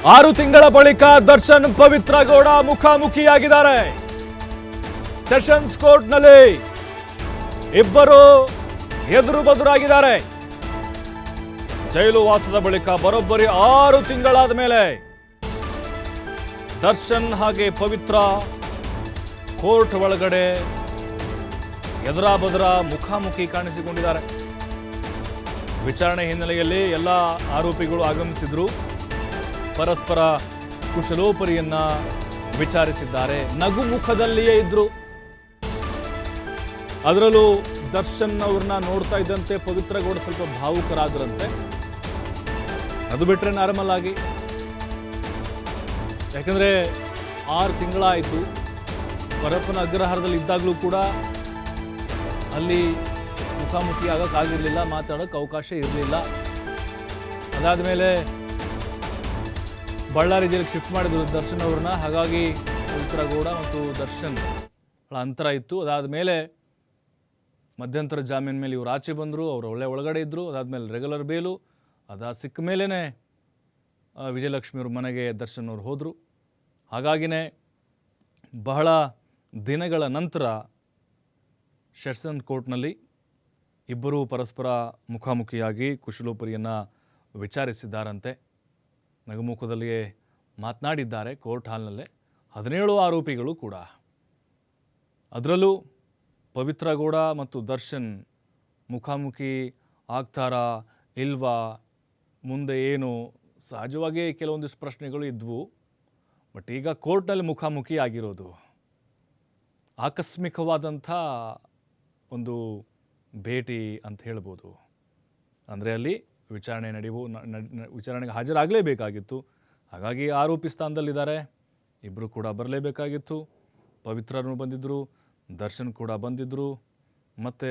6 ತಿಂಗಳ ಬಳಿಕ ದರ್ಶನ್ ಪವಿತ್ರ ಗೌಡ ಮುಖಾಮುಖಿಯಾಗಿದ್ದಾರೆ. ಸೆಷನ್ಸ್ ಕೋರ್ಟ್ನಲ್ಲಿ ಇಬ್ಬರು ಎದುರು ಬದುರಾಗಿದ್ದಾರೆ. ಜೈಲು ವಾಸದ ಬಳಿಕ ಬರೋಬ್ಬರಿ 6 ತಿಂಗಳಾದ ಮೇಲೆ ದರ್ಶನ್ ಹಾಗೆ ಪವಿತ್ರ ಕೋರ್ಟ್ ಒಳಗಡೆ ಎದುರಾಬದುರ ಮುಖಾಮುಖಿ ಕಾಣಿಸಿಕೊಂಡಿದ್ದಾರೆ. ವಿಚಾರಣೆ ಹಿನ್ನೆಲೆಯಲ್ಲಿ ಎಲ್ಲ ಆರೋಪಿಗಳು ಆಗಮಿಸಿದ್ರು. ಪರಸ್ಪರ ಕುಶಲೋಪರಿಯನ್ನ ವಿಚಾರಿಸಿದ್ದಾರೆ. ನಗು ಮುಖದಲ್ಲಿಯೇ ಇದ್ರು. ಅದರಲ್ಲೂ ದರ್ಶನ್ ಅವ್ರನ್ನ ನೋಡ್ತಾ ಇದ್ದಂತೆ ಪವಿತ್ರ ಗೌಡ ಸ್ವಲ್ಪ ಭಾವುಕರಾದ್ರಂತೆ. ಅದು ಬಿಟ್ರೆ ನಾರ್ಮಲ್ ಆಗಿ, ಯಾಕಂದ್ರೆ 6 ತಿಂಗಳಾಯಿತು. ಪರಪ್ಪನ ಅಗ್ರಹಾರದಲ್ಲಿ ಇದ್ದಾಗಲೂ ಕೂಡ ಅಲ್ಲಿ ಮುಖಾಮುಖಿ ಆಗೋಕ್ಕಾಗಿರಲಿಲ್ಲ, ಮಾತಾಡೋಕ್ಕೆ ಅವಕಾಶ ಇರಲಿಲ್ಲ. ಅದಾದ ಮೇಲೆ ಬಳ್ಳಾರಿ ಜೈಲಿಗೆ ಶಿಫ್ಟ್ ಮಾಡಿದ್ರು ದರ್ಶನ್ ಅವ್ರನ್ನ. ಹಾಗಾಗಿ ಪವಿತ್ರ ಗೌಡ ಮತ್ತು ದರ್ಶನ್ ಅಂತರ ಇತ್ತು. ಅದಾದ ಮೇಲೆ ಮಧ್ಯಂತರ ಜಾಮೀನು ಮೇಲೆ ಇವರು ಆಚೆ ಬಂದರು. ಅವರು ಒಳಗಡೆ ಇದ್ದರು. ಅದಾದಮೇಲೆ ರೆಗ್ಯುಲರ್ ಬೇಲು. ಸಿಕ್ಕ ಮೇಲೇ ವಿಜಯಲಕ್ಷ್ಮಿಯವ್ರ ಮನೆಗೆ ದರ್ಶನ್ ಅವರು ಹೋದರು. ಹಾಗಾಗಿನೇ ಬಹಳ ದಿನಗಳ ನಂತರ ಸೆಷನ್ಸ್ ಕೋರ್ಟ್ನಲ್ಲಿ ಇಬ್ಬರೂ ಪರಸ್ಪರ ಮುಖಾಮುಖಿಯಾಗಿ ಕುಶಲೋಪರಿಯನ್ನು ವಿಚಾರಿಸಿದ್ದಾರಂತೆ. ನಗುಮುಖದಲ್ಲಿಯೇ ಮಾತನಾಡಿದ್ದಾರೆ ಕೋರ್ಟ್ ಹಾಲ್ನಲ್ಲೇ. 17 ಆರೋಪಿಗಳು ಕೂಡ, ಅದರಲ್ಲೂ ಪವಿತ್ರ ಗೌಡ ಮತ್ತು ದರ್ಶನ್ ಮುಖಾಮುಖಿ ಆಗ್ತಾರಾ ಇಲ್ವಾ, ಮುಂದೆ ಏನು, ಸಹಜವಾಗಿ ಕೆಲವೊಂದಿಷ್ಟು ಪ್ರಶ್ನೆಗಳು ಇದ್ವು. ಬಟ್ ಈಗ ಕೋರ್ಟ್ನಲ್ಲಿ ಮುಖಾಮುಖಿ ಆಗಿರೋದು ಆಕಸ್ಮಿಕವಾದಂಥ ಒಂದು ಭೇಟಿ ಅಂತ ಹೇಳ್ಬೋದು. ಅಂದರೆ ಅಲ್ಲಿ ವಿಚಾರಣೆಗೆ ಹಾಜರಾಗಲೇಬೇಕಾಗಿತ್ತು. ಹಾಗಾಗಿ ಆರೋಪಿ ಸ್ಥಾನದಲ್ಲಿದ್ದಾರೆ. ಇಬ್ಬರು ಕೂಡ ಬರಲೇಬೇಕಾಗಿತ್ತು. ಪವಿತ್ರನೂ ಬಂದಿದ್ದರು, ದರ್ಶನ್ ಕೂಡ ಬಂದಿದ್ದರು. ಮತ್ತು